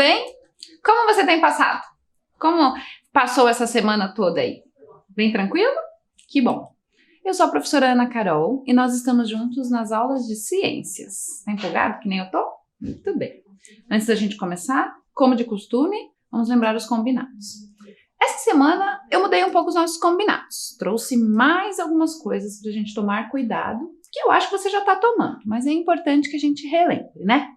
bem? Como você tem passado? Como passou essa semana toda aí? Bem tranquilo? Que bom! Eu sou a professora Ana Carol e nós estamos juntos nas aulas de ciências. Tá empolgado que nem eu tô? Muito bem. Antes da gente começar, como de costume, vamos lembrar os combinados. Essa semana eu mudei um pouco os nossos combinados. Trouxe mais algumas coisas pra gente tomar cuidado, que eu acho que você já tá tomando, mas é importante que a gente relembre, né?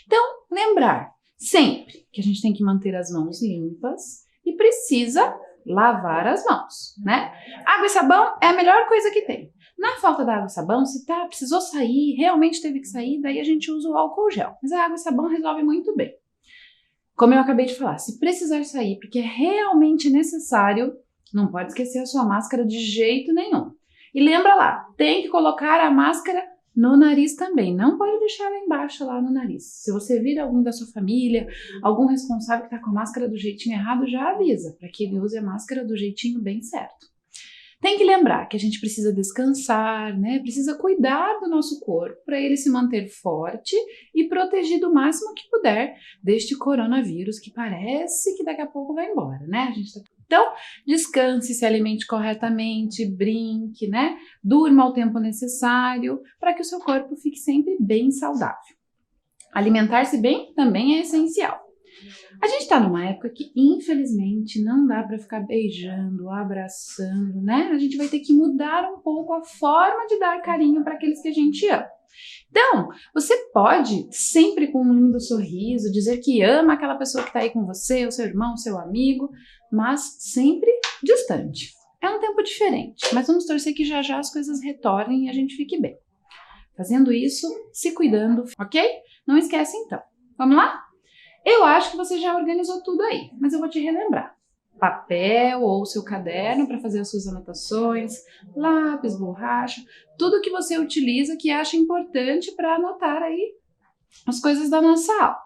Então, lembrar sempre que a gente tem que manter as mãos limpas e precisa lavar as mãos, né? Água e sabão é a melhor coisa que tem. Na falta da água e sabão, se precisou sair, realmente teve que sair, daí a gente usa o álcool gel. Mas a água e sabão resolve muito bem. Como eu acabei de falar, se precisar sair porque é realmente necessário, não pode esquecer a sua máscara de jeito nenhum. E lembra lá, tem que colocar a máscara no nariz também, não pode deixar ela embaixo lá no nariz. Se você vir algum da sua família, algum responsável que está com a máscara do jeitinho errado, já avisa, para que ele use a máscara do jeitinho bem certo. Tem que lembrar que a gente precisa descansar, né? Precisa cuidar do nosso corpo para ele se manter forte e protegido o máximo que puder deste coronavírus que parece que daqui a pouco vai embora, né? Então, descanse, se alimente corretamente, brinque, né? Durma ao tempo necessário para que o seu corpo fique sempre bem saudável. Alimentar-se bem também é essencial. A gente está numa época que, infelizmente, não dá para ficar beijando, abraçando, né? A gente vai ter que mudar um pouco a forma de dar carinho para aqueles que a gente ama. Então, você pode, sempre com um lindo sorriso, dizer que ama aquela pessoa que está aí com você, o seu irmão, o seu amigo, mas sempre distante. É um tempo diferente, mas vamos torcer que já já as coisas retornem e a gente fique bem. Fazendo isso, se cuidando, ok? Não esquece então. Vamos lá? Eu acho que você já organizou tudo aí, mas eu vou te relembrar. Papel ou seu caderno para fazer as suas anotações, lápis, borracha, tudo que você utiliza que acha importante para anotar aí as coisas da nossa aula.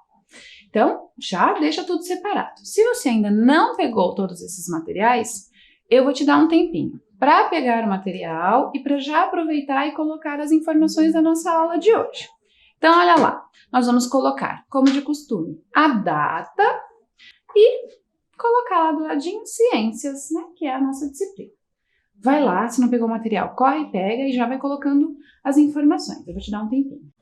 Então, já deixa tudo separado. Se você ainda não pegou todos esses materiais, eu vou te dar um tempinho para pegar o material e para já aproveitar e colocar as informações da nossa aula de hoje. Então, olha lá, nós vamos colocar, como de costume, a data e colocar lá do ladinho ciências, né, que é a nossa disciplina. Vai lá, se não pegou o material, corre, pega e já vai colocando as informações. Eu vou te dar um tempinho.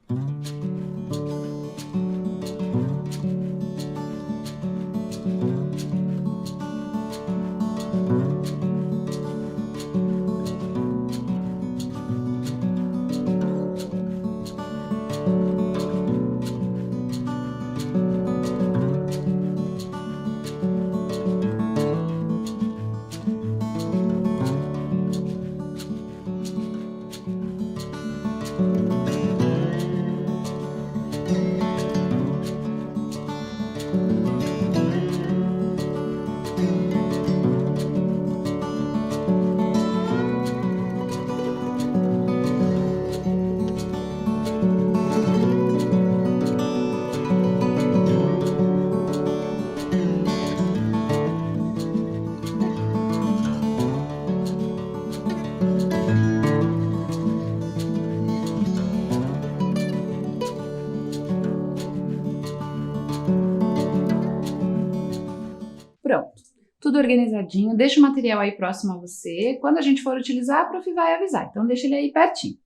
Pronto, tudo organizadinho, deixa o material aí próximo a você. Quando a gente for utilizar, a prof vai avisar, então deixa ele aí pertinho.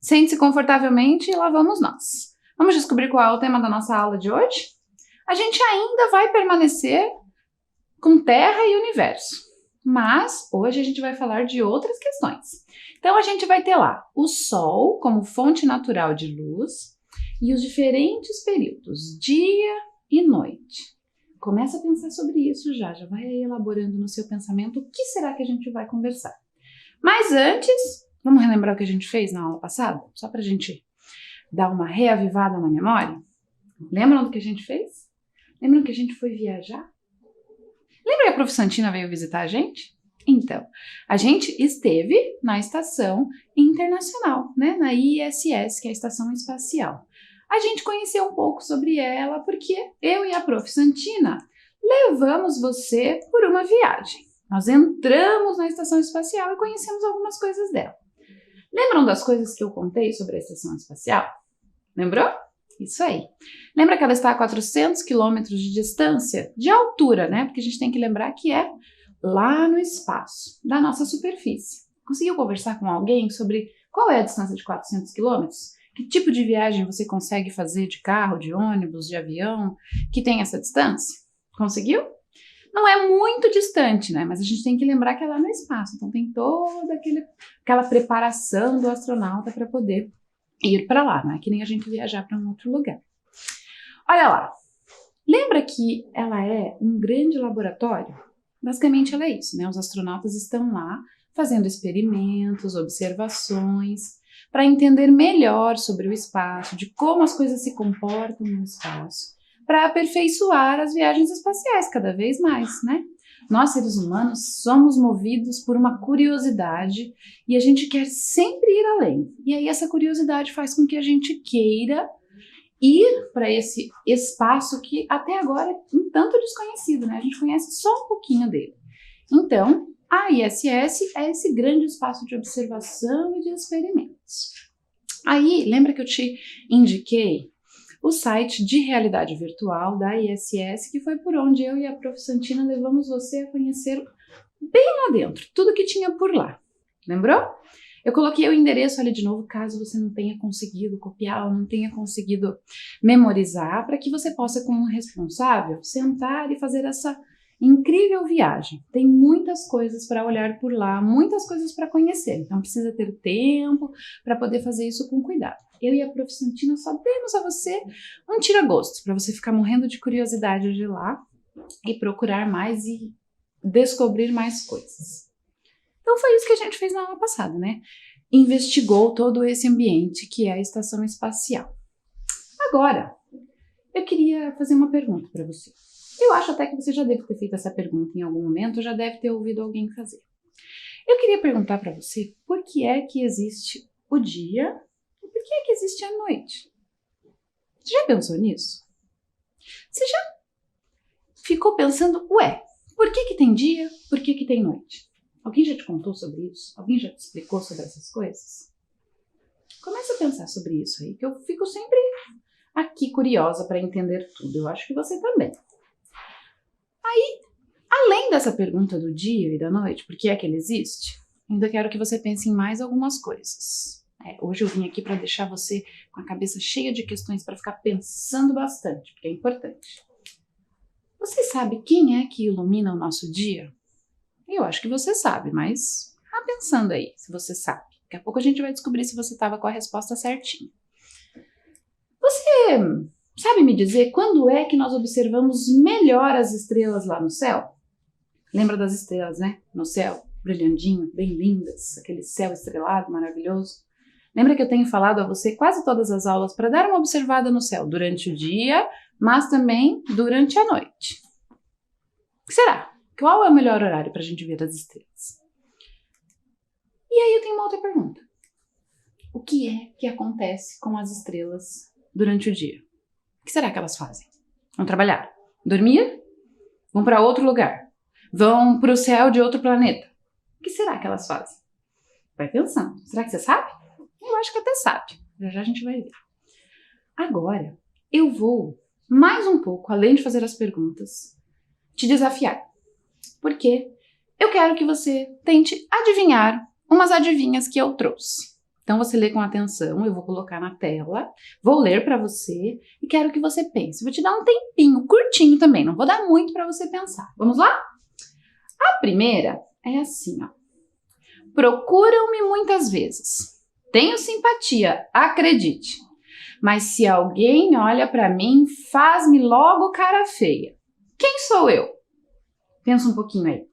Sente-se confortavelmente e lá vamos nós. Vamos descobrir qual é o tema da nossa aula de hoje? A gente ainda vai permanecer com Terra e Universo, mas hoje a gente vai falar de outras questões. Então a gente vai ter lá o Sol como fonte natural de luz e os diferentes períodos, dia e noite. Começa a pensar sobre isso já vai elaborando no seu pensamento o que será que a gente vai conversar. Mas antes, vamos relembrar o que a gente fez na aula passada? Só para a gente dar uma reavivada na memória? Lembram do que a gente fez? Lembram que a gente foi viajar? Lembra que a prof. Santina veio visitar a gente? Então, a gente esteve na Estação Internacional, né? Na ISS, que é a Estação Espacial. A gente conheceu um pouco sobre ela porque eu e a prof. Santina levamos você por uma viagem. Nós entramos na Estação Espacial e conhecemos algumas coisas dela. Lembram das coisas que eu contei sobre a Estação Espacial? Lembrou? Isso aí. Lembra que ela está a 400 quilômetros de distância? De altura, né? Porque a gente tem que lembrar que é lá no espaço da nossa superfície. Conseguiu conversar com alguém sobre qual é a distância de 400 quilômetros? Que tipo de viagem você consegue fazer de carro, de ônibus, de avião, que tem essa distância? Conseguiu? Não é muito distante, né? Mas a gente tem que lembrar que é lá no espaço. Então tem toda aquela preparação do astronauta para poder ir para lá, não é que nem a gente viajar para um outro lugar. Olha lá, lembra que ela é um grande laboratório? Basicamente ela é isso, né? Os astronautas estão lá fazendo experimentos, observações, para entender melhor sobre o espaço, de como as coisas se comportam no espaço, para aperfeiçoar as viagens espaciais cada vez mais, né? Nós, seres humanos, somos movidos por uma curiosidade e a gente quer sempre ir além. E aí essa curiosidade faz com que a gente queira ir para esse espaço que até agora é um tanto desconhecido, né? A gente conhece só um pouquinho dele. Então, a ISS é esse grande espaço de observação e de experimentos. Aí, lembra que eu te indiquei o site de realidade virtual da ISS, que foi por onde eu e a Prof. Santina levamos você a conhecer bem lá dentro, tudo que tinha por lá. Lembrou? Eu coloquei o endereço ali de novo, caso você não tenha conseguido copiar ou não tenha conseguido memorizar, para que você possa, como responsável, sentar e fazer essa incrível viagem. Tem muitas coisas para olhar por lá, muitas coisas para conhecer, então precisa ter tempo para poder fazer isso com cuidado. Eu e a Prof. Santina só demos a você um tira-gosto, para você ficar morrendo de curiosidade de lá e procurar mais e descobrir mais coisas. Então foi isso que a gente fez na aula passada, né? Investigou todo esse ambiente que é a estação espacial. Agora, eu queria fazer uma pergunta para você. Eu acho até que você já deve ter feito essa pergunta em algum momento, já deve ter ouvido alguém fazer. Eu queria perguntar para você por que é que existe o dia e por que é que existe a noite. Você já pensou nisso? Você já ficou pensando, ué, por que tem dia, por que tem noite? Alguém já te contou sobre isso? Alguém já te explicou sobre essas coisas? Comece a pensar sobre isso aí, que eu fico sempre aqui curiosa para entender tudo. Eu acho que você também. Aí, além dessa pergunta do dia e da noite, por que é que ele existe, ainda quero que você pense em mais algumas coisas. Hoje eu vim aqui para deixar você com a cabeça cheia de questões para ficar pensando bastante, porque é importante. Você sabe quem é que ilumina o nosso dia? Eu acho que você sabe, mas vá pensando aí se você sabe. Daqui a pouco a gente vai descobrir se você estava com a resposta certinha. Você sabe me dizer quando é que nós observamos melhor as estrelas lá no céu? Lembra das estrelas, né? No céu, brilhandinho, bem lindas, aquele céu estrelado maravilhoso. Lembra que eu tenho falado a você quase todas as aulas para dar uma observada no céu durante o dia, mas também durante a noite. O que será? Qual é o melhor horário para a gente ver as estrelas? E aí eu tenho uma outra pergunta. O que é que acontece com as estrelas durante o dia? O que será que elas fazem? Vão trabalhar? Dormir? Vão para outro lugar? Vão para o céu de outro planeta? O que será que elas fazem? Vai pensando. Será que você sabe? Eu acho que até sabe. Já já a gente vai ver. Agora, eu vou, mais um pouco, além de fazer as perguntas, te desafiar. Porque eu quero que você tente adivinhar umas adivinhas que eu trouxe. Então você lê com atenção, eu vou colocar na tela, vou ler para você e quero que você pense. Vou te dar um tempinho curtinho também, não vou dar muito para você pensar. Vamos lá? A primeira é assim, ó. Procuram-me muitas vezes. Tenho simpatia, acredite. Mas se alguém olha para mim, faz-me logo cara feia. Quem sou eu? Pensa um pouquinho aí.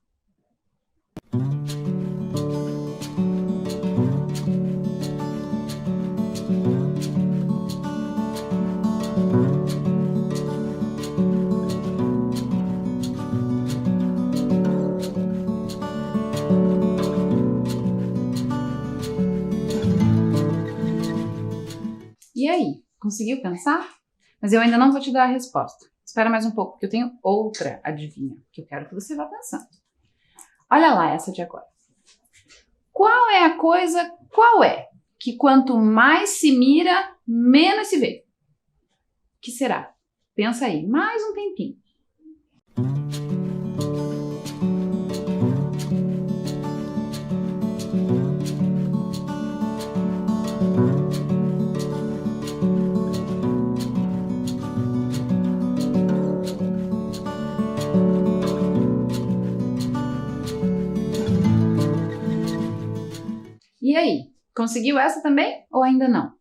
E aí, conseguiu pensar? Mas eu ainda não vou te dar a resposta. Espera mais um pouco, porque eu tenho outra adivinha que eu quero que você vá pensando. Olha lá essa de agora. Qual é que quanto mais se mira, menos se vê? que será? Pensa aí, mais um tempinho. E aí, conseguiu essa também ou ainda não?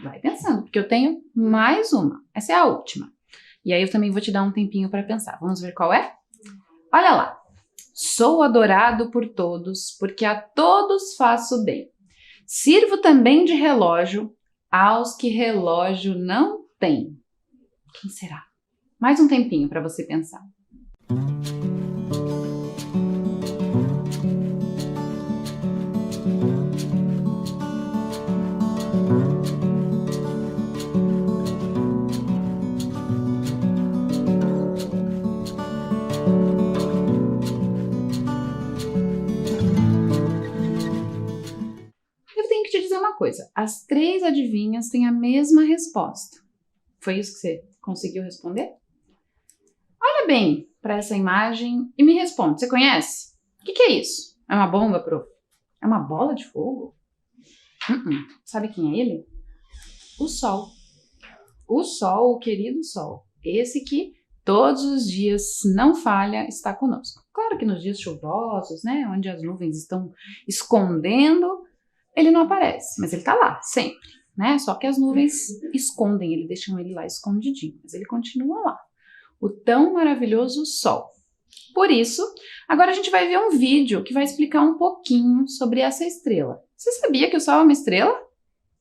Vai pensando, porque eu tenho mais uma. Essa é a última. E aí eu também vou te dar um tempinho para pensar. Vamos ver qual é? Olha lá. Sou adorado por todos, porque a todos faço bem. Sirvo também de relógio aos que relógio não tem. Quem será? Mais um tempinho para você pensar. Uma coisa, as 3 adivinhas têm a mesma resposta. Foi isso que você conseguiu responder? Olha bem para essa imagem e me responde. Você conhece? O que é isso? É uma bomba, prof? É uma bola de fogo? Sabe quem é ele? O Sol. O Sol, o querido Sol. Esse que todos os dias, não falha, está conosco. Claro que nos dias chuvosos, né, onde as nuvens estão escondendo, ele não aparece, mas ele está lá, sempre, né? Só que as nuvens escondem ele, deixam ele lá escondidinho, mas ele continua lá. O tão maravilhoso Sol. Por isso, agora a gente vai ver um vídeo que vai explicar um pouquinho sobre essa estrela. Você sabia que o Sol é uma estrela?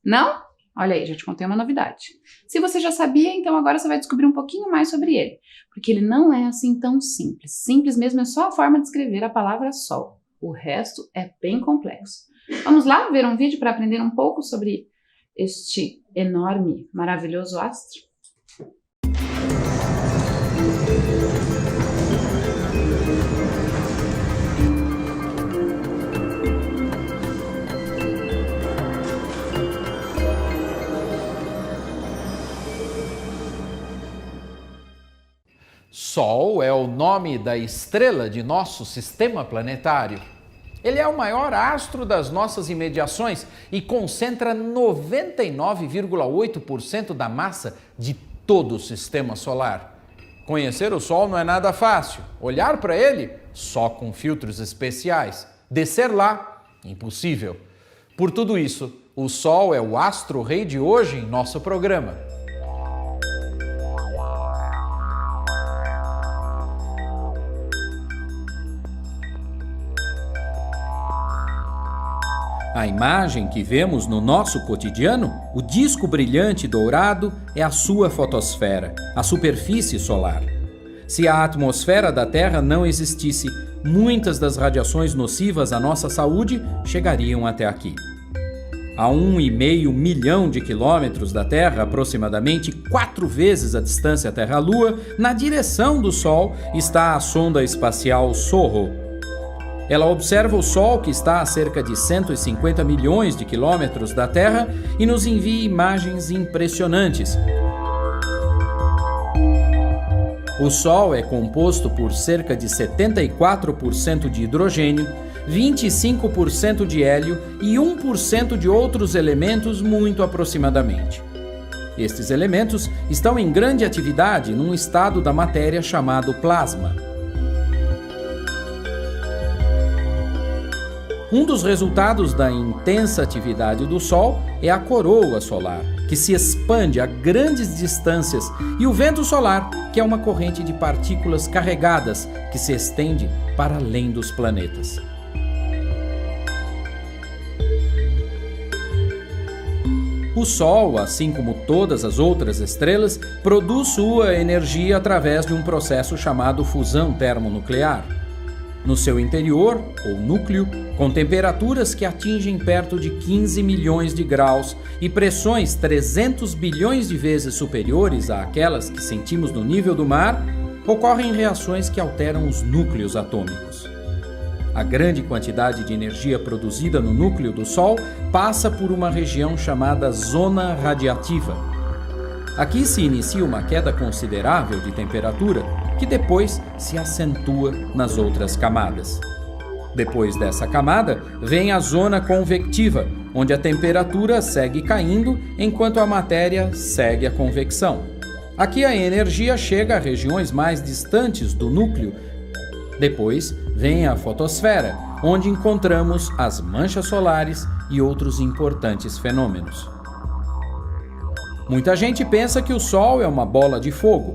Não? Olha aí, já te contei uma novidade. Se você já sabia, então agora você vai descobrir um pouquinho mais sobre ele, porque ele não é assim tão simples. Simples mesmo é só a forma de escrever a palavra Sol. O resto é bem complexo. Vamos lá ver um vídeo para aprender um pouco sobre este enorme, maravilhoso astro? Sol é o nome da estrela de nosso sistema planetário. Ele é o maior astro das nossas imediações e concentra 99,8% da massa de todo o sistema solar. Conhecer o Sol não é nada fácil. Olhar para ele, só com filtros especiais. Descer lá, impossível. Por tudo isso, o Sol é o astro-rei de hoje em nosso programa. A imagem que vemos no nosso cotidiano, o disco brilhante dourado, é a sua fotosfera, a superfície solar. Se a atmosfera da Terra não existisse, muitas das radiações nocivas à nossa saúde chegariam até aqui. A 1,5 milhão de quilômetros da Terra, aproximadamente 4 vezes a distância Terra-Lua, na direção do Sol, está a sonda espacial SOHO. Ela observa o Sol, que está a cerca de 150 milhões de quilômetros da Terra, e nos envia imagens impressionantes. O Sol é composto por cerca de 74% de hidrogênio, 25% de hélio e 1% de outros elementos muito aproximadamente. Estes elementos estão em grande atividade num estado da matéria chamado plasma. Um dos resultados da intensa atividade do Sol é a coroa solar, que se expande a grandes distâncias, e o vento solar, que é uma corrente de partículas carregadas que se estende para além dos planetas. O Sol, assim como todas as outras estrelas, produz sua energia através de um processo chamado fusão termonuclear. No seu interior, ou núcleo, com temperaturas que atingem perto de 15 milhões de graus e pressões 300 bilhões de vezes superiores àquelas que sentimos no nível do mar, ocorrem reações que alteram os núcleos atômicos. A grande quantidade de energia produzida no núcleo do Sol passa por uma região chamada zona radiativa. Aqui se inicia uma queda considerável de temperatura, que depois se acentua nas outras camadas. Depois dessa camada, vem a zona convectiva, onde a temperatura segue caindo enquanto a matéria segue a convecção. Aqui a energia chega a regiões mais distantes do núcleo. Depois vem a fotosfera, onde encontramos as manchas solares e outros importantes fenômenos. Muita gente pensa que o Sol é uma bola de fogo,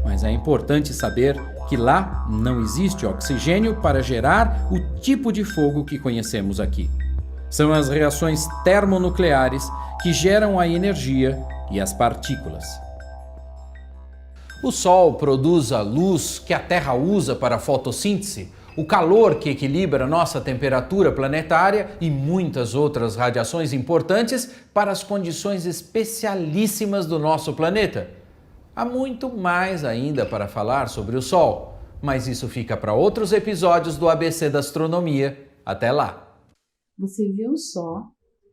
mas é importante saber que lá não existe oxigênio para gerar o tipo de fogo que conhecemos aqui. São as reações termonucleares que geram a energia e as partículas. O Sol produz a luz que a Terra usa para a fotossíntese, o calor que equilibra nossa temperatura planetária e muitas outras radiações importantes para as condições especialíssimas do nosso planeta. Há muito mais ainda para falar sobre o Sol, mas isso fica para outros episódios do ABC da Astronomia. Até lá! Você viu só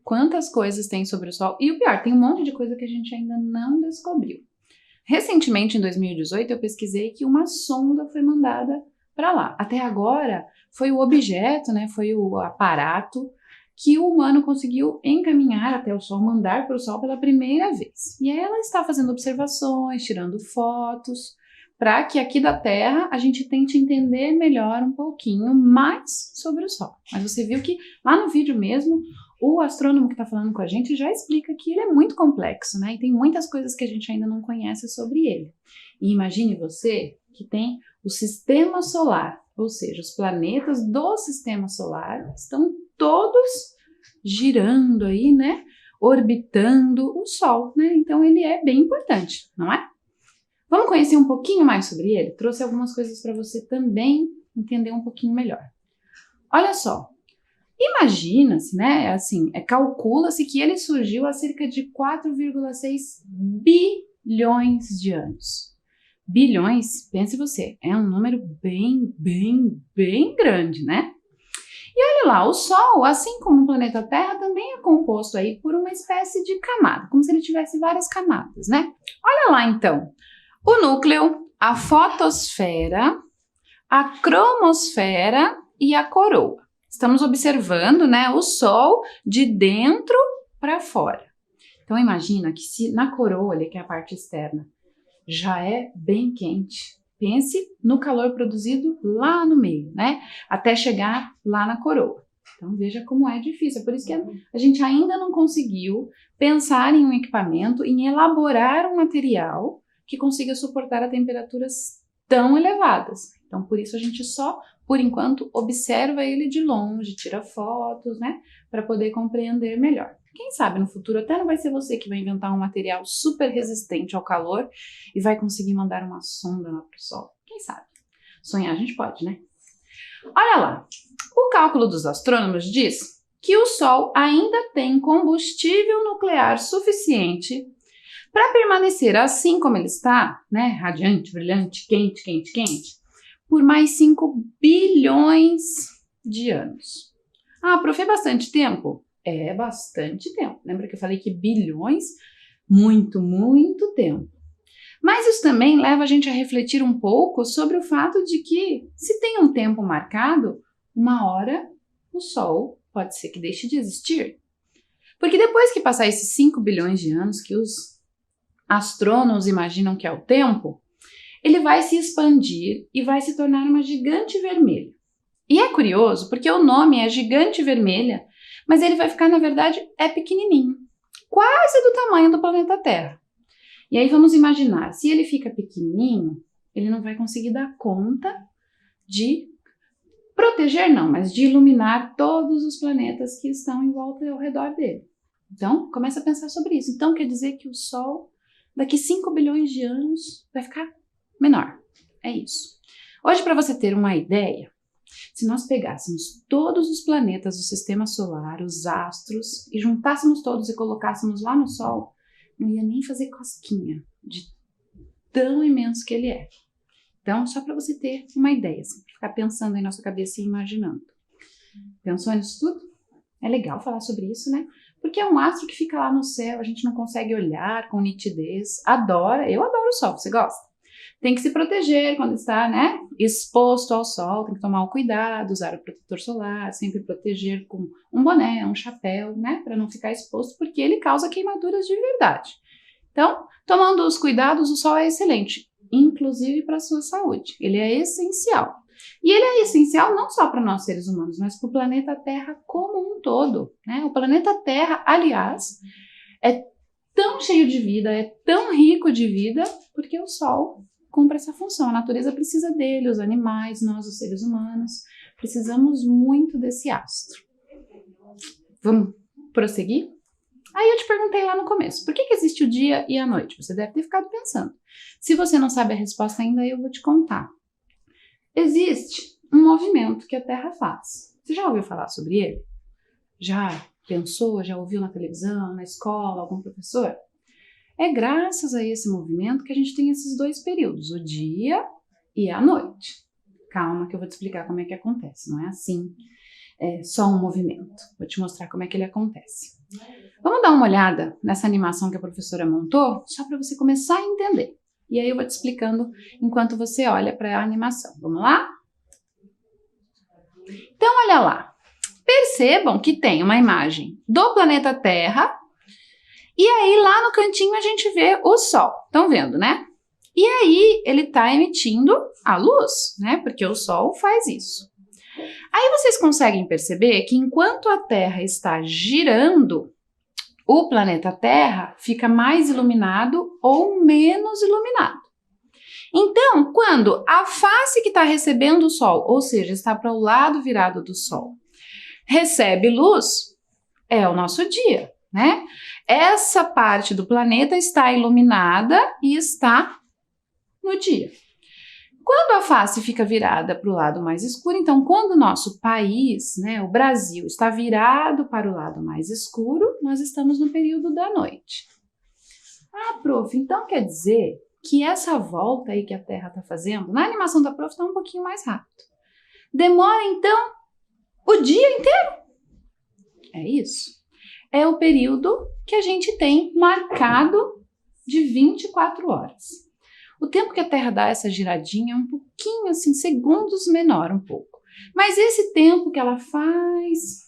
quantas coisas tem sobre o Sol? E o pior, tem um monte de coisa que a gente ainda não descobriu. Recentemente, em 2018, eu pesquisei que uma sonda foi mandada para lá. Até agora, foi o objeto, né, foi o aparato que o humano conseguiu encaminhar até o Sol, mandar para o Sol pela primeira vez. E aí ela está fazendo observações, tirando fotos, para que aqui da Terra a gente tente entender melhor um pouquinho mais sobre o Sol. Mas você viu que lá no vídeo mesmo, o astrônomo que está falando com a gente já explica que ele é muito complexo, né? E tem muitas coisas que a gente ainda não conhece sobre ele. E imagine você que tem o sistema solar, ou seja, os planetas do sistema solar estão todos girando aí, né? Orbitando o Sol, né? Então ele é bem importante, não é? Vamos conhecer um pouquinho mais sobre ele? Trouxe algumas coisas para você também entender um pouquinho melhor. Olha só. Imagina-se, né, assim, calcula-se que ele surgiu há cerca de 4,6 bilhões de anos. Bilhões, pense você, é um número bem grande, né? E olha lá, o Sol, assim como o planeta Terra, também é composto aí por uma espécie de camada, como se ele tivesse várias camadas, né? Olha lá, então, o núcleo, a fotosfera, a cromosfera e a coroa. Estamos observando, né, o Sol de dentro para fora. Então imagina que se na coroa, ali, que é a parte externa, já é bem quente. Pense no calor produzido lá no meio, né? Até chegar lá na coroa. Então veja como é difícil. É por isso que a gente ainda não conseguiu pensar em um equipamento, em elaborar um material que consiga suportar a temperaturas tão elevadas. Então por isso a gente só, por enquanto, observa ele de longe, tira fotos, né? Para poder compreender melhor. Quem sabe no futuro até não vai ser você que vai inventar um material super resistente ao calor e vai conseguir mandar uma sonda lá para o Sol. Quem sabe? Sonhar a gente pode, né? Olha lá, o cálculo dos astrônomos diz que o Sol ainda tem combustível nuclear suficiente para permanecer assim como ele está, né? Radiante, brilhante, quente, por mais 5 bilhões de anos. Ah, prof, é bastante tempo? É bastante tempo. Lembra que eu falei que bilhões? Muito tempo. Mas isso também leva a gente a refletir um pouco sobre o fato de que, se tem um tempo marcado, uma hora o Sol pode ser que deixe de existir. Porque depois que passar esses 5 bilhões de anos que os astrônomos imaginam que é o tempo, ele vai se expandir e vai se tornar uma gigante vermelha. E é curioso porque o nome é gigante vermelha, mas ele vai ficar, na verdade, pequenininho, quase do tamanho do planeta Terra. E aí vamos imaginar, se ele fica pequenininho, ele não vai conseguir dar conta de proteger, não, mas de iluminar todos os planetas que estão em volta e ao redor dele. Então, começa a pensar sobre isso. Então, quer dizer que o Sol, daqui 5 bilhões de anos, vai ficar menor. É isso. Hoje, para você ter uma ideia, se nós pegássemos todos os planetas do sistema solar, os astros, e juntássemos todos e colocássemos lá no Sol, não ia nem fazer cosquinha de tão imenso que ele é. Então, só para você ter uma ideia, assim, ficar pensando aí na sua cabeça e imaginando. Pensou nisso tudo? É legal falar sobre isso, né? Porque é um astro que fica lá no céu, a gente não consegue olhar com nitidez. Eu adoro o Sol, você gosta? Tem que se proteger quando está, né, exposto ao sol, tem que tomar o cuidado, usar o protetor solar, sempre proteger com um boné, um chapéu, né, para não ficar exposto, porque ele causa queimaduras de verdade. Então, tomando os cuidados, o sol é excelente, inclusive para a sua saúde. Ele é essencial. E ele é essencial não só para nós seres humanos, mas para o planeta Terra como um todo, né? O planeta Terra, aliás, é tão cheio de vida, é tão rico de vida, porque o Sol cumpre essa função. A natureza precisa dele, os animais, nós, os seres humanos, precisamos muito desse astro. Vamos prosseguir? Aí eu te perguntei lá no começo, por que existe o dia e a noite? Você deve ter ficado pensando. Se você não sabe a resposta ainda, eu vou te contar. Existe um movimento que a Terra faz. Você já ouviu falar sobre ele? Já pensou, já ouviu na televisão, na escola, algum professor? É graças a esse movimento que a gente tem esses dois períodos, o dia e a noite. Calma que eu vou te explicar como é que acontece, não é assim, é só um movimento. Vou te mostrar como é que ele acontece. Vamos dar uma olhada nessa animação que a professora montou, só para você começar a entender. E aí eu vou te explicando enquanto você olha para a animação. Vamos lá? Então, olha lá. Percebam que tem uma imagem do planeta Terra e aí lá no cantinho a gente vê o Sol. Estão vendo, né? E aí ele está emitindo a luz, né? Porque o Sol faz isso. Aí vocês conseguem perceber que enquanto a Terra está girando, o planeta Terra fica mais iluminado ou menos iluminado. Então, quando a face que está recebendo o Sol, ou seja, está para o lado virado do Sol, recebe luz, é o nosso dia, né? Essa parte do planeta está iluminada e está no dia. Quando a face fica virada para o lado mais escuro, então quando o nosso país, né, o Brasil, está virado para o lado mais escuro, nós estamos no período da noite. Ah, prof, então quer dizer que essa volta aí que a Terra está fazendo, na animação da prof está um pouquinho mais rápido. Demora então o dia inteiro? É isso. É o período que a gente tem marcado de 24 horas. O tempo que a Terra dá essa giradinha é um pouquinho, assim, segundos menor um pouco. Mas esse tempo que ela faz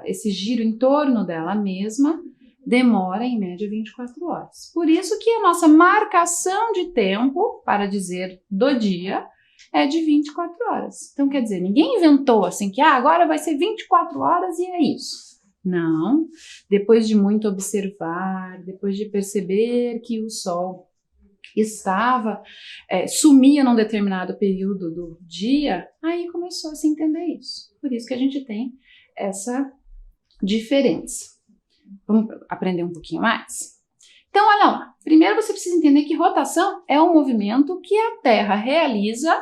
esse giro em torno dela mesma demora em média 24 horas. Por isso que a nossa marcação de tempo, para dizer do dia, é de 24 horas. Então, quer dizer, ninguém inventou assim que agora vai ser 24 horas e é isso. Não. Depois de muito observar, depois de perceber que o Sol sumia num determinado período do dia, aí começou a se entender isso. Por isso que a gente tem essa diferença. Vamos aprender um pouquinho mais? Então, olha lá. Primeiro você precisa entender que rotação é um movimento que a Terra realiza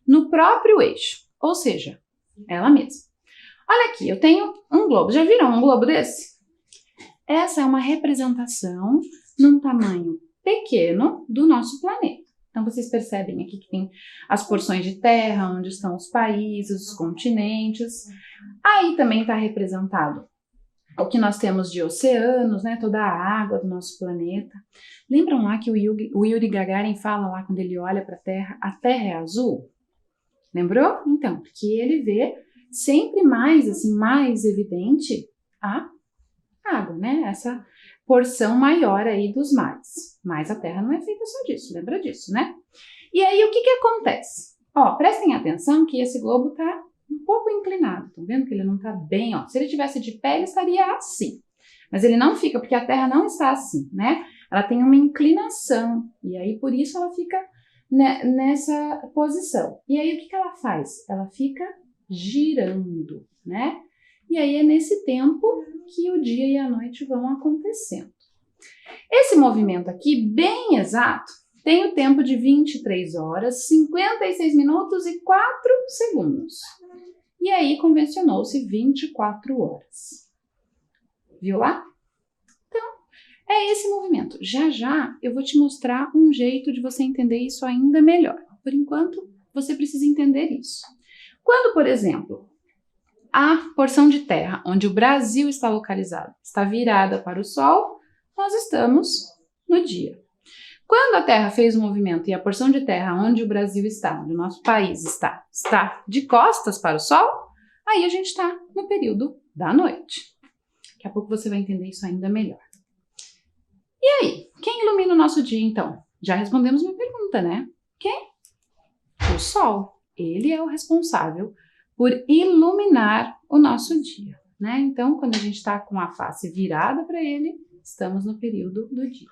no próprio eixo, ou seja, ela mesma. Olha aqui, eu tenho um globo. Já viram um globo desse? Essa é uma representação num tamanho pequeno do nosso planeta. Então, vocês percebem aqui que tem as porções de terra, onde estão os países, os continentes. Aí também está representado o que nós temos de oceanos, né? Toda a água do nosso planeta. Lembram lá que o Yuri Gagarin fala lá, quando ele olha para a Terra é azul? Lembrou? Então, porque ele vê sempre mais, assim, mais evidente a água, né? Essa porção maior aí dos mares. Mas a Terra não é feita só disso, lembra disso, né? E aí, o que acontece? Ó, prestem atenção que esse globo tá um pouco inclinado. Estão vendo que ele não tá bem, ó. Se ele tivesse de pé, ele estaria assim. Mas ele não fica, porque a Terra não está assim, né? Ela tem uma inclinação. E aí, por isso, ela fica nessa posição. E aí, o que ela faz? Ela fica girando, né? E aí é nesse tempo que o dia e a noite vão acontecendo. Esse movimento aqui, bem exato, tem o tempo de 23 horas, 56 minutos e 4 segundos. E aí convencionou-se 24 horas. Viu lá? Então, é esse movimento. Já já eu vou te mostrar um jeito de você entender isso ainda melhor. Por enquanto, você precisa entender isso. Quando, por exemplo, a porção de terra onde o Brasil está localizado está virada para o Sol, nós estamos no dia. Quando a Terra fez o movimento e a porção de terra onde o Brasil está, onde o nosso país está de costas para o Sol, aí a gente está no período da noite. Daqui a pouco você vai entender isso ainda melhor. E aí, quem ilumina o nosso dia então? Já respondemos uma pergunta, né? Quem? O Sol. Ele é o responsável por iluminar o nosso dia, né? Então, quando a gente está com a face virada para ele, estamos no período do dia.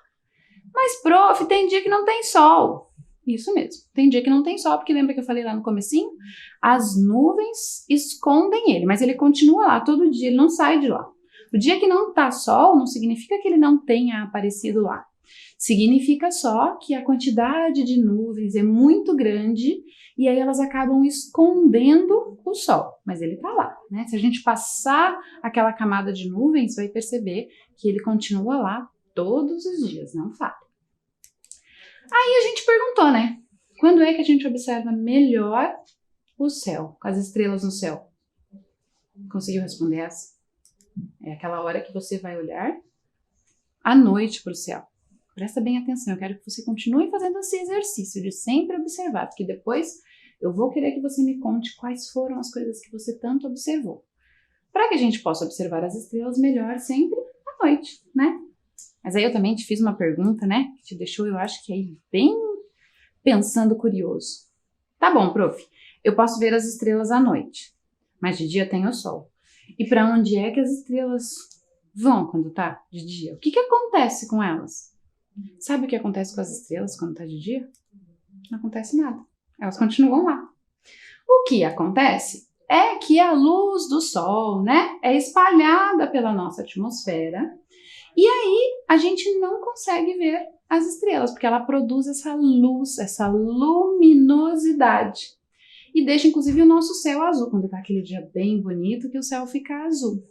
Mas, prof, tem dia que não tem sol. Isso mesmo, tem dia que não tem sol, porque lembra que eu falei lá no comecinho? As nuvens escondem ele, mas ele continua lá todo dia, ele não sai de lá. O dia que não tá sol não significa que ele não tenha aparecido lá. Significa só que a quantidade de nuvens é muito grande e aí elas acabam escondendo o sol, mas ele tá lá, né? Se a gente passar aquela camada de nuvens, vai perceber que ele continua lá todos os dias, não falha. Aí a gente perguntou, né? Quando é que a gente observa melhor o céu, com as estrelas no céu? Conseguiu responder essa? É aquela hora que você vai olhar à noite para o céu. Presta bem atenção, eu quero que você continue fazendo esse exercício de sempre observar, porque depois eu vou querer que você me conte quais foram as coisas que você tanto observou. Para que a gente possa observar as estrelas melhor sempre à noite, né? Mas aí eu também te fiz uma pergunta, né? Que te deixou, eu acho que aí bem pensando curioso. Tá bom, prof, eu posso ver as estrelas à noite, mas de dia tem o sol. E para onde é que as estrelas vão quando tá de dia? O que acontece com elas? Sabe o que acontece com as estrelas quando tá de dia? Não acontece nada. Elas continuam lá. O que acontece é que a luz do sol, né, é espalhada pela nossa atmosfera e aí a gente não consegue ver as estrelas, porque ela produz essa luz, essa luminosidade. E deixa inclusive o nosso céu azul, quando tá aquele dia bem bonito que o céu fica azul.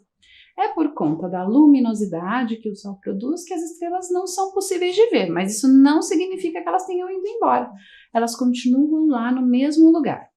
É por conta da luminosidade que o Sol produz que as estrelas não são possíveis de ver, mas isso não significa que elas tenham ido embora. Elas continuam lá no mesmo lugar.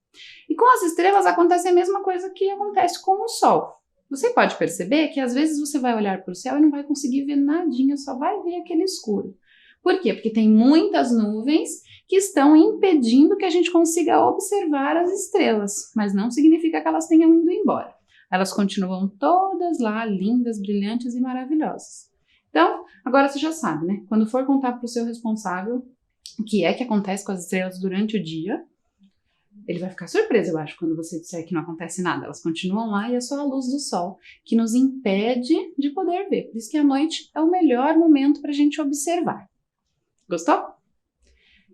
E com as estrelas acontece a mesma coisa que acontece com o Sol. Você pode perceber que às vezes você vai olhar para o céu e não vai conseguir ver nadinha, só vai ver aquele escuro. Por quê? Porque tem muitas nuvens que estão impedindo que a gente consiga observar as estrelas, mas não significa que elas tenham ido embora. Elas continuam todas lá, lindas, brilhantes e maravilhosas. Então, agora você já sabe, né? Quando for contar para o seu responsável o que é que acontece com as estrelas durante o dia, ele vai ficar surpreso, eu acho, quando você disser que não acontece nada. Elas continuam lá e é só a luz do sol que nos impede de poder ver. Por isso que a noite é o melhor momento para a gente observar. Gostou?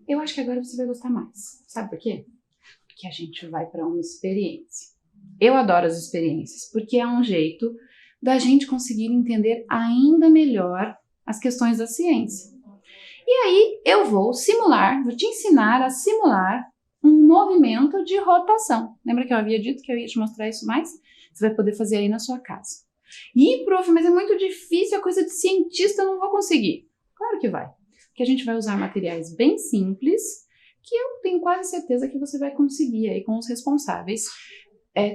Eu acho que agora você vai gostar mais. Sabe por quê? Porque a gente vai para uma experiência. Eu adoro as experiências, porque é um jeito da gente conseguir entender ainda melhor as questões da ciência. E aí eu vou te ensinar a simular um movimento de rotação. Lembra que eu havia dito que eu ia te mostrar isso mais? Você vai poder fazer aí na sua casa. Ih, prof, mas é muito difícil, é coisa de cientista, eu não vou conseguir. Claro que vai. Porque a gente vai usar materiais bem simples, que eu tenho quase certeza que você vai conseguir aí com os responsáveis,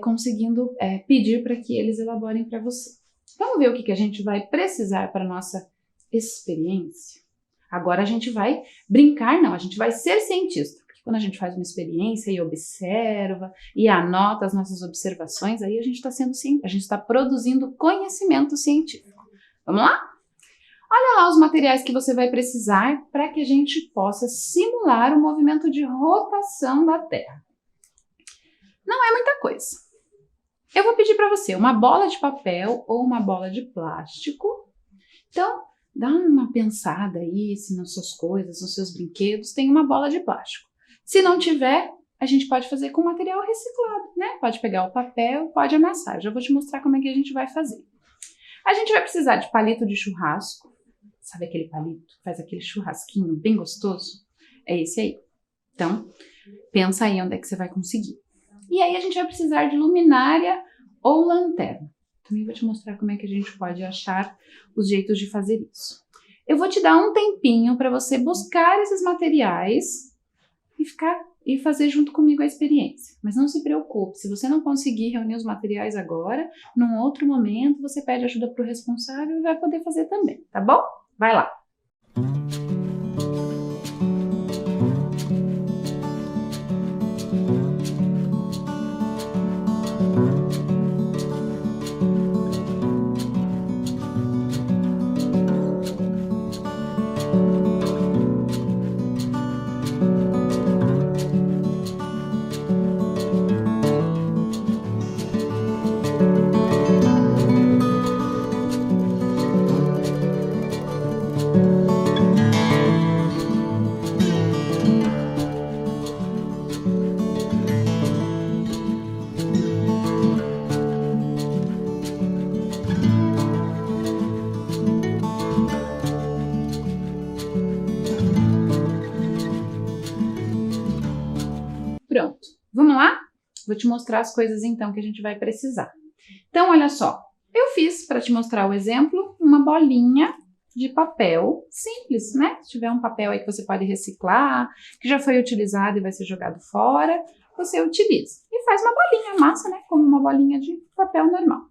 conseguindo pedir para que eles elaborem para você. Vamos ver o que a gente vai precisar para a nossa experiência? Agora a gente vai brincar, não, a gente vai ser cientista. Porque quando a gente faz uma experiência e observa e anota as nossas observações, aí a gente está sendo cientista, a gente está produzindo conhecimento científico. Vamos lá? Olha lá os materiais que você vai precisar para que a gente possa simular o movimento de rotação da Terra. Não é muita coisa. Eu vou pedir para você uma bola de papel ou uma bola de plástico. Então, dá uma pensada aí se nas suas coisas, nos seus brinquedos, tem uma bola de plástico. Se não tiver, a gente pode fazer com material reciclado, né? Pode pegar o papel, pode amassar. Eu já vou te mostrar como é que a gente vai fazer. A gente vai precisar de palito de churrasco. Sabe aquele palito que faz aquele churrasquinho bem gostoso? É esse aí. Então, pensa aí onde é que você vai conseguir. E aí a gente vai precisar de luminária ou lanterna. Também vou te mostrar como é que a gente pode achar os jeitos de fazer isso. Eu vou te dar um tempinho para você buscar esses materiais e ficar e fazer junto comigo a experiência. Mas não se preocupe, se você não conseguir reunir os materiais agora, num outro momento você pede ajuda para o responsável e vai poder fazer também, tá bom? Vai lá! Pronto, vamos lá? Vou te mostrar as coisas então que a gente vai precisar. Então, olha só, eu fiz para te mostrar o exemplo uma bolinha de papel simples, né? Se tiver um papel aí que você pode reciclar, que já foi utilizado e vai ser jogado fora, você utiliza. E faz uma bolinha, massa, né? Como uma bolinha de papel normal.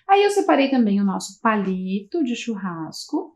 Aí eu separei também o nosso palito de churrasco.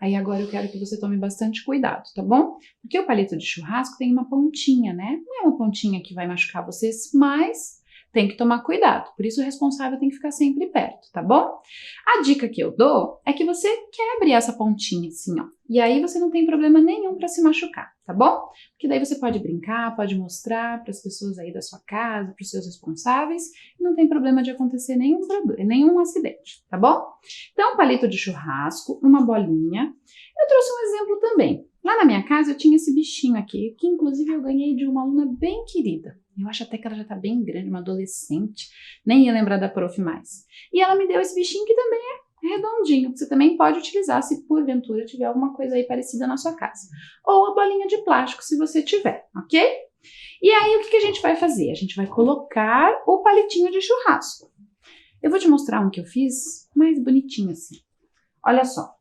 Aí agora eu quero que você tome bastante cuidado, tá bom? Porque o palito de churrasco tem uma pontinha, né? Não é uma pontinha que vai machucar vocês, mas tem que tomar cuidado. Por isso o responsável tem que ficar sempre perto, tá bom? A dica que eu dou é que você quebre essa pontinha assim, ó. E aí você não tem problema nenhum para se machucar, tá bom? Porque daí você pode brincar, pode mostrar para as pessoas aí da sua casa, para os seus responsáveis, e não tem problema de acontecer nenhum acidente, tá bom? Então, palito de churrasco, uma bolinha. Eu trouxe um exemplo também. Lá na minha casa eu tinha esse bichinho aqui, que inclusive eu ganhei de uma aluna bem querida. Eu acho até que ela já tá bem grande, uma adolescente, nem ia lembrar da prof mais. E ela me deu esse bichinho que também é redondinho. Você também pode utilizar se porventura tiver alguma coisa aí parecida na sua casa. Ou a bolinha de plástico, se você tiver, ok? E aí o que a gente vai fazer? A gente vai colocar o palitinho de churrasco. Eu vou te mostrar um que eu fiz mais bonitinho assim. Olha só.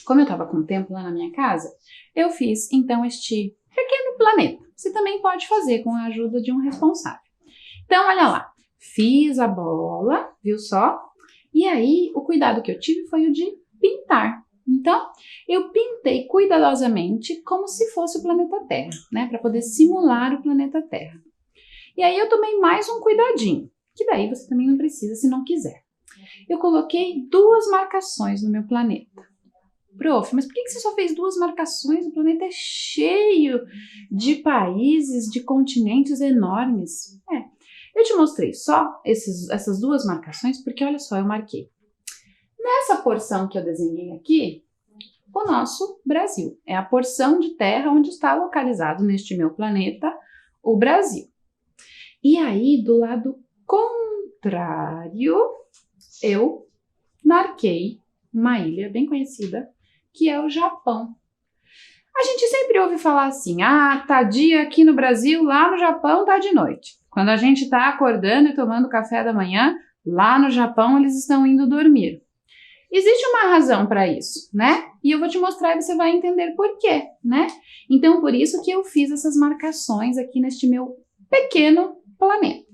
Como eu tava com tempo lá na minha casa, eu fiz então este pequeno planeta. Você também pode fazer com a ajuda de um responsável. Então, olha lá. Fiz a bola, viu só? E aí, o cuidado que eu tive foi o de pintar. Então, eu pintei cuidadosamente como se fosse o planeta Terra, né? Para poder simular o planeta Terra. E aí, eu tomei mais um cuidadinho, que daí você também não precisa se não quiser. Eu coloquei 2 marcações no meu planeta. Prof, mas por que você só fez 2 marcações? O planeta é cheio de países, de continentes enormes. Eu te mostrei só essas 2 marcações porque, olha só, eu marquei. Nessa porção que eu desenhei aqui, o nosso Brasil. É a porção de terra onde está localizado neste meu planeta o Brasil. E aí, do lado contrário, eu marquei uma ilha bem conhecida, que é o Japão. A gente sempre ouve falar assim, tá dia aqui no Brasil, lá no Japão tá de noite. Quando a gente tá acordando e tomando café da manhã, lá no Japão eles estão indo dormir. Existe uma razão para isso, né? E eu vou te mostrar e você vai entender por quê, né? Então, por isso que eu fiz essas marcações aqui neste meu pequeno planeta.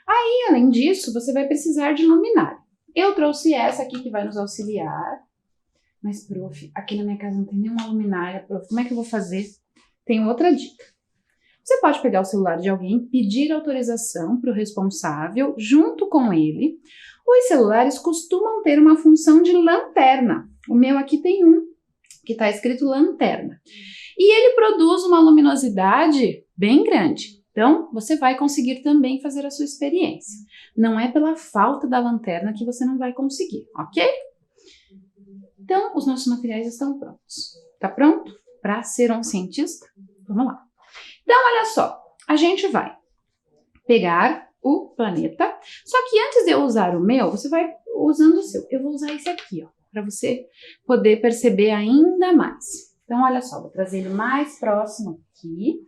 Aí, além disso, você vai precisar de luminária. Eu trouxe essa aqui que vai nos auxiliar. Mas, prof, aqui na minha casa não tem nenhuma luminária, prof, como é que eu vou fazer? Tem outra dica. Você pode pegar o celular de alguém, pedir autorização para o responsável, junto com ele. Os celulares costumam ter uma função de lanterna. O meu aqui tem um, que está escrito lanterna. E ele produz uma luminosidade bem grande. Então, você vai conseguir também fazer a sua experiência. Não é pela falta da lanterna que você não vai conseguir, ok? Então, os nossos materiais estão prontos. Tá pronto para ser um cientista? Vamos lá. Então, olha só. A gente vai pegar o planeta. Só que antes de eu usar o meu, você vai usando o seu. Eu vou usar esse aqui, ó, para você poder perceber ainda mais. Então, olha só. Vou trazer ele mais próximo aqui.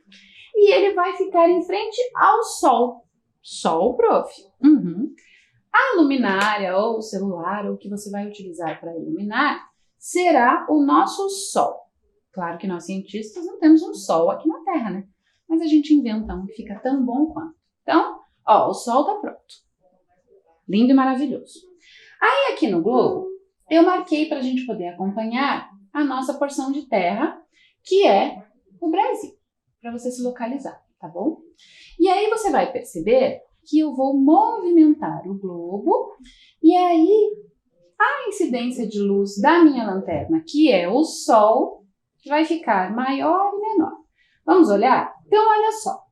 E ele vai ficar em frente ao Sol. Sol, prof? A luminária ou o celular, ou o que você vai utilizar para iluminar, será o nosso Sol. Claro que nós cientistas não temos um Sol aqui na Terra, né? mas a gente inventa um que fica tão bom quanto. Então, ó, o Sol tá pronto. Lindo e maravilhoso. Aí aqui no globo, eu marquei para a gente poder acompanhar a nossa porção de terra, que é o Brasil, para você se localizar, tá bom? E aí você vai perceber que eu vou movimentar o globo e aí a incidência de luz da minha lanterna, que é o Sol, vai ficar maior e menor. Vamos olhar? Então, olha só.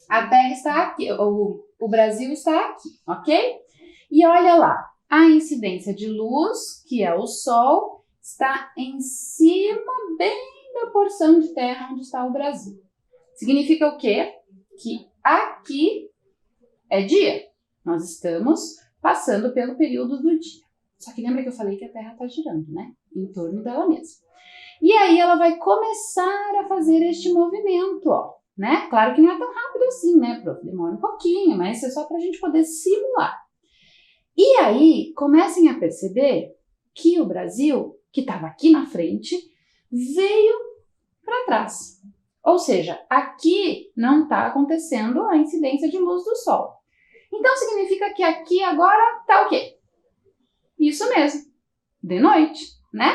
A Terra está aqui, o Brasil está aqui, ok? E olha lá, a incidência de luz, que é o Sol, está em cima bem da porção de terra onde está o Brasil. Significa o quê? Que aqui é dia. Nós estamos passando pelo período do dia. Só que lembra que eu falei que a Terra está girando, né? Em torno dela mesma. E aí ela vai começar a fazer este movimento, ó, né? Claro que não é tão rápido assim, né, prof? Demora um pouquinho, mas é só para a gente poder simular. E aí, comecem a perceber que o Brasil, que estava aqui na frente, veio para trás. Ou seja, aqui não está acontecendo a incidência de luz do Sol. Então, significa que aqui agora está o quê? Isso mesmo, de noite, né?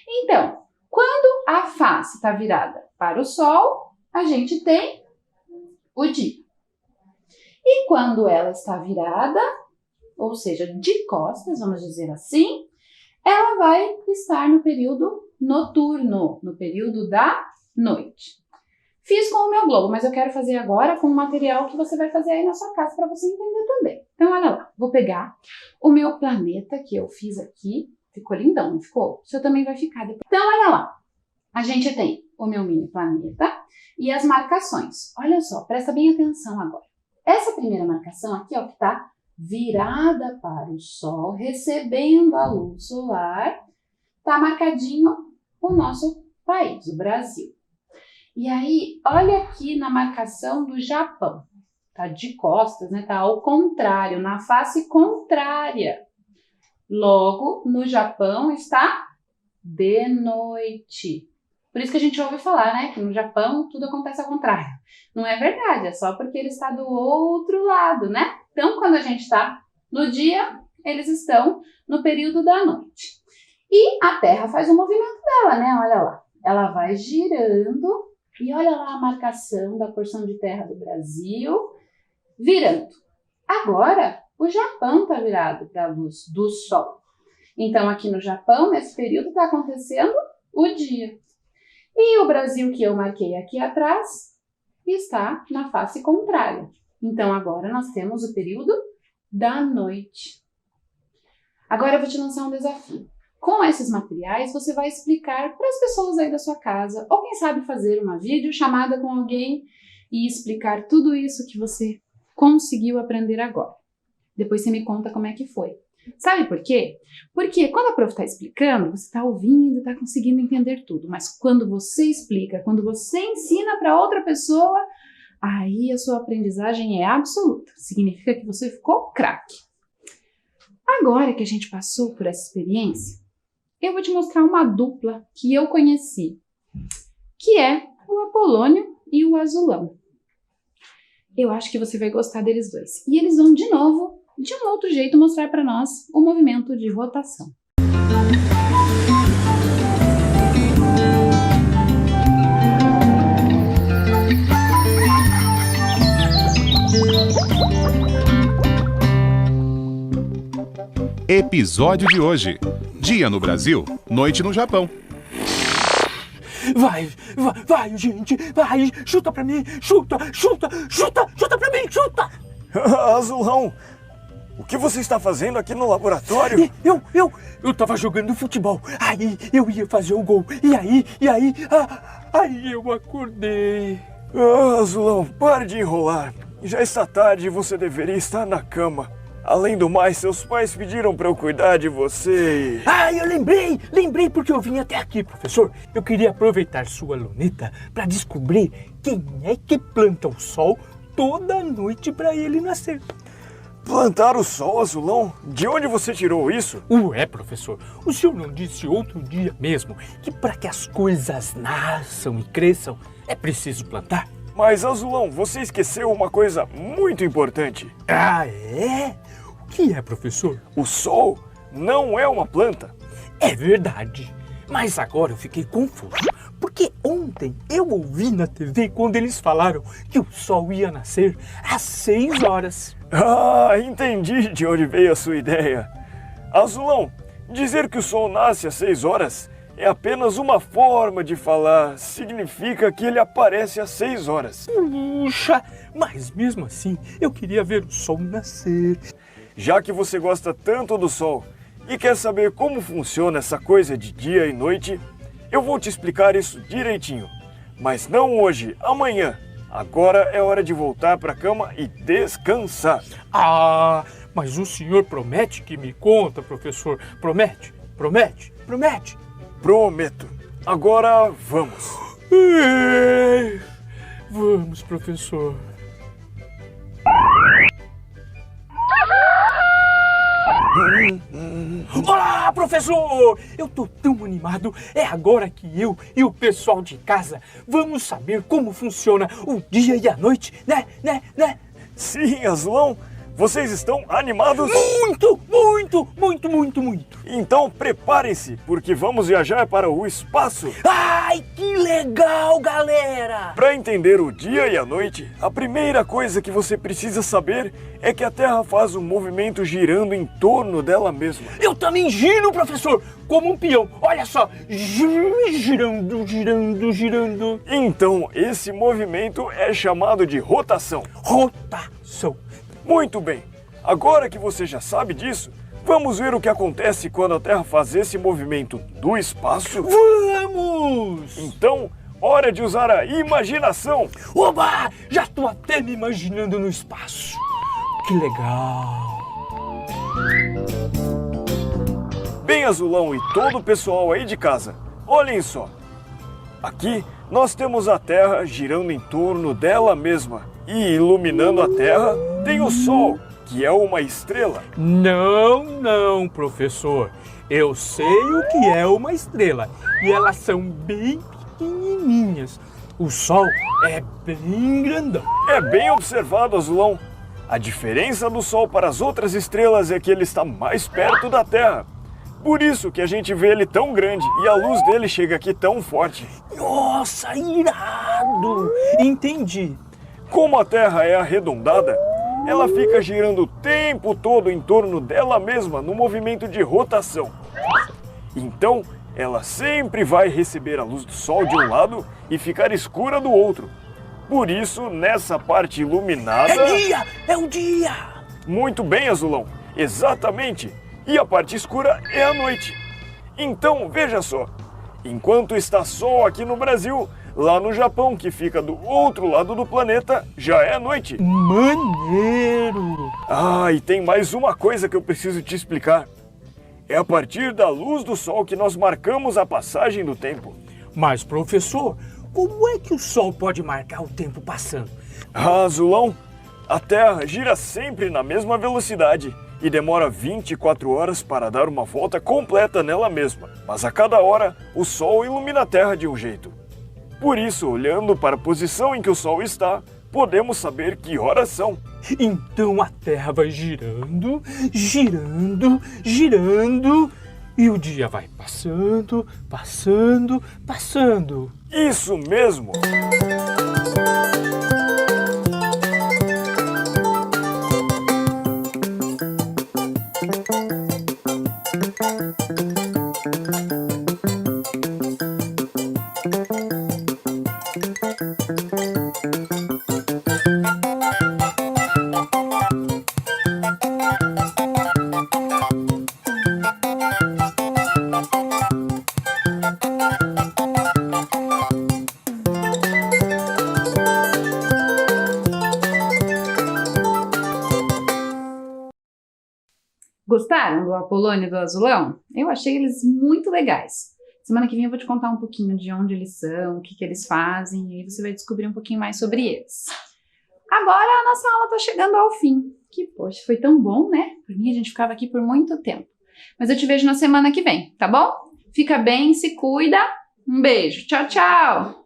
Então, quando a face está virada para o Sol, a gente tem o dia. E quando ela está virada, ou seja, de costas, vamos dizer assim, ela vai estar no período noturno, no período da noite. Fiz com o meu globo, mas eu quero fazer agora com o material que você vai fazer aí na sua casa para você entender também. Então, olha lá, vou pegar o meu planeta que eu fiz aqui. Ficou lindão, não ficou? O seu também vai ficar depois. Então, olha lá. A gente tem o meu mini planeta e as marcações. Olha só, presta bem atenção agora. Essa primeira marcação aqui, ó, que tá virada para o Sol, recebendo a luz solar, tá marcadinho o nosso país, o Brasil. E aí, olha aqui na marcação do Japão. Tá de costas, né? Tá ao contrário, na face contrária. Logo, no Japão está de noite. Por isso que a gente ouve falar, né? Que no Japão tudo acontece ao contrário. Não é verdade, é só porque ele está do outro lado, né? Então, quando a gente está no dia, eles estão no período da noite. E a Terra faz o movimento dela, né? Olha lá. Ela vai girando e olha lá a marcação da porção de terra do Brasil virando. Agora, o Japão está virado para a luz do Sol. Então, aqui no Japão, nesse período, está acontecendo o dia. E o Brasil, que eu marquei aqui atrás, está na face contrária. Então, agora nós temos o período da noite. Agora eu vou te lançar um desafio. Com esses materiais, você vai explicar para as pessoas aí da sua casa, ou quem sabe fazer uma videochamada com alguém e explicar tudo isso que você conseguiu aprender agora. Depois você me conta como é que foi. Sabe por quê? Porque quando a prof está explicando, você está ouvindo, está conseguindo entender tudo. Mas quando você explica, quando você ensina para outra pessoa, aí a sua aprendizagem é absoluta. Significa que você ficou craque. Agora que a gente passou por essa experiência, eu vou te mostrar uma dupla que eu conheci, que é o Apolônio e o Azulão. Eu acho que você vai gostar deles dois. E eles vão, de novo, de um outro jeito, mostrar para nós o movimento de rotação. Episódio de hoje: dia no Brasil, noite no Japão. Vai, gente, vai, chuta pra mim, chuta pra mim, chuta! Azulão, o que você está fazendo aqui no laboratório? Eu tava jogando futebol, aí eu ia fazer o gol, e aí eu acordei. Azulão, pare de enrolar, já está tarde e você deveria estar na cama. Além do mais, seus pais pediram para eu cuidar de você e... Eu lembrei porque eu vim até aqui, professor. Eu queria aproveitar sua luneta para descobrir quem é que planta o sol toda noite para ele nascer. Plantar o sol, Azulão? De onde você tirou isso? Ué, professor, o senhor não disse outro dia mesmo que para que as coisas nasçam e cresçam é preciso plantar? Mas, Azulão, você esqueceu uma coisa muito importante. Ah, é? O que é, professor? O Sol não é uma planta. É verdade. Mas agora eu fiquei confuso. Porque ontem eu ouvi na TV quando eles falaram que o Sol ia nascer às 6 horas. Ah, entendi de onde veio a sua ideia. Azulão, dizer que o Sol nasce às 6 horas é apenas uma forma de falar. Significa que ele aparece às 6 horas. Puxa, mas mesmo assim eu queria ver o Sol nascer. Já que você gosta tanto do Sol e quer saber como funciona essa coisa de dia e noite, eu vou te explicar isso direitinho. Mas não hoje, amanhã. Agora é hora de voltar para a cama e descansar. Ah, mas o senhor promete que me conta, professor? Promete? Promete? Promete? Prometo. Agora vamos. Vamos, professor. Olá, professor! Eu tô tão animado. É agora que eu e o pessoal de casa vamos saber como funciona o dia e a noite, né? Sim, Azulão. Vocês estão animados? Muito. Então preparem-se, porque vamos viajar para o espaço. Ai, que legal, galera! Para entender o dia e a noite, a primeira coisa que você precisa saber é que a Terra faz um movimento girando em torno dela mesma. Eu também giro, professor, como um peão. Olha só, girando. Então, esse movimento é chamado de rotação. Rotação. Muito bem. Agora que você já sabe disso, vamos ver o que acontece quando a Terra faz esse movimento do espaço? Vamos! Então, hora de usar a imaginação. Oba! Já tô até me imaginando no espaço. Que legal! Bem, Azulão e todo o pessoal aí de casa, olhem só. Aqui nós temos a Terra girando em torno dela mesma. E iluminando a Terra tem o Sol, que é uma estrela. Não, professor. Eu sei o que é uma estrela. E elas são bem pequenininhas. O Sol é bem grandão. É bem observado, Azulão. A diferença do Sol para as outras estrelas é que ele está mais perto da Terra. Por isso que a gente vê ele tão grande e a luz dele chega aqui tão forte. Nossa, irado! Entendi. Como a Terra é arredondada, ela fica girando o tempo todo em torno dela mesma no movimento de rotação. Então, ela sempre vai receber a luz do Sol de um lado e ficar escura do outro. Por isso, nessa parte iluminada... É o dia! Muito bem, Azulão. Exatamente. E a parte escura é a noite. Então, veja só. Enquanto está sol aqui no Brasil, lá no Japão, que fica do outro lado do planeta, já é noite. Maneiro! Ah, e tem mais uma coisa que eu preciso te explicar. É a partir da luz do Sol que nós marcamos a passagem do tempo. Mas, professor, como é que o Sol pode marcar o tempo passando? Ah, Azulão, a Terra gira sempre na mesma velocidade e demora 24 horas para dar uma volta completa nela mesma. Mas a cada hora, o Sol ilumina a Terra de um jeito. Por isso, olhando para a posição em que o Sol está, podemos saber que horas são. Então a Terra vai girando, e o dia vai passando. Isso mesmo! Gostaram do Apolônio e do Azulão? Eu achei eles muito legais. Semana que vem eu vou te contar um pouquinho de onde eles são, o que eles fazem, e aí você vai descobrir um pouquinho mais sobre eles. Agora a nossa aula tá chegando ao fim. Que, poxa, foi tão bom, né? Por mim a gente ficava aqui por muito tempo. Mas eu te vejo na semana que vem, tá bom? Fica bem, se cuida. Um beijo. Tchau, tchau!